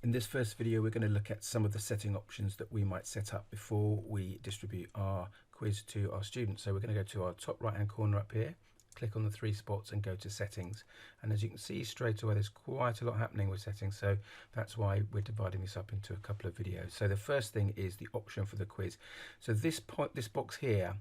In this first video, we're going to look at some of the setting options that we might set up before we distribute our quiz to our students. So we're going to go to our top right hand corner up here, click on the three spots and go to settings. And as you can see straight away, there's quite a lot happening with settings. So that's why we're dividing this up into a couple of videos. So the first thing is the option for the quiz. So this box here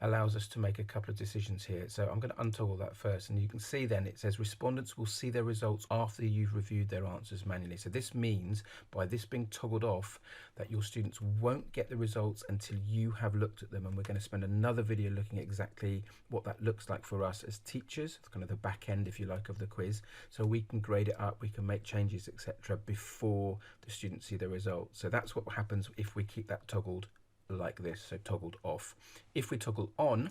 allows us to make a couple of decisions here. So I'm going to untoggle that first, and you can see then it says respondents will see their results after you've reviewed their answers manually. So this means by this being toggled off that your students won't get the results until you have looked at them, and we're going to spend another video looking at exactly what that looks like for us as teachers, kind of the back end if you like of the quiz, so we can grade it up, we can make changes, etc. before the students see the results. So that's what happens if we keep that toggled like this, so toggled off. If we toggle on,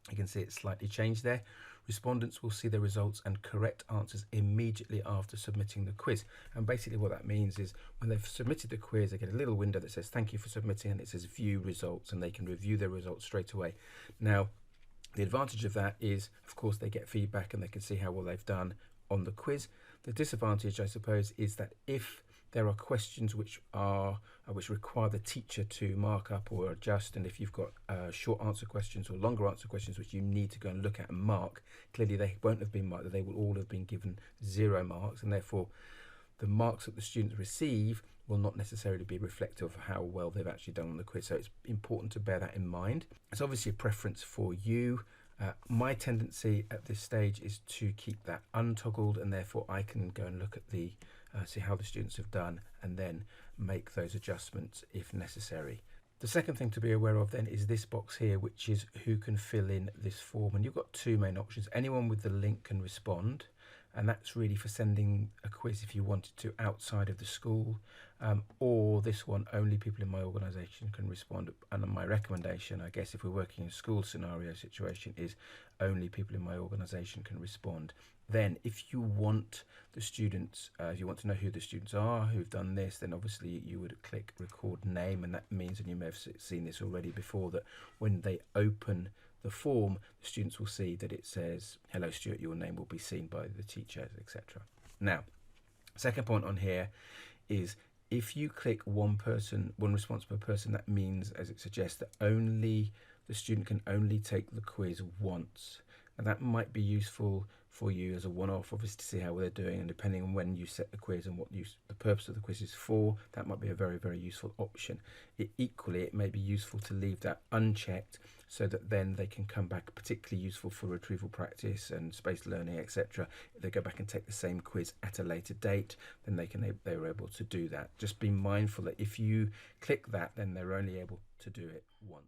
you can see it's slightly changed there. Respondents will see the results and correct answers immediately after submitting the quiz. And basically what that means is when they've submitted the quiz, they get a little window that says thank you for submitting, and it says view results, and they can review their results straight away. Now the advantage of that is, of course, they get feedback and they can see how well they've done on the quiz. The disadvantage, I suppose, is that if there are questions which require the teacher to mark up or adjust, and if you've got short answer questions or longer answer questions which you need to go and look at and mark, clearly they won't have been marked. They will all have been given 0 marks, and therefore the marks that the students receive will not necessarily be reflective of how well they've actually done on the quiz. So it's important to bear that in mind. It's obviously a preference for you. My tendency at this stage is to keep that untoggled, and therefore I can go and look at the see how the students have done and then make those adjustments if necessary. The second thing to be aware of then is this box here, which is who can fill in this form. And you've got two main options. Anyone with the link can respond, and that's really for sending a quiz if you wanted to outside of the school, or this one, only people in my organisation can respond. And my recommendation, I guess, if we're working in a school scenario situation, is only people in my organisation can respond. Then if you want the students, if you want to know who the students are who've done this, then obviously you would click record name, and that means, and you may have seen this already before, that when they open the form, the students will see that it says, hello Stuart, your name will be seen by the teacher, etc. Now, second point on here is if you click one response per person, that means, as it suggests, that only the student can only take the quiz once. And that might be useful for you as a one-off, obviously, to see how they're doing, and depending on when you set the quiz and what the purpose of the quiz is for, that might be a very, very useful option. Equally, it may be useful to leave that unchecked so that then they can come back, particularly useful for retrieval practice and spaced learning, etc. If they go back and take the same quiz at a later date, then they were able to do that. Just be mindful that if you click that, then they're only able to do it once.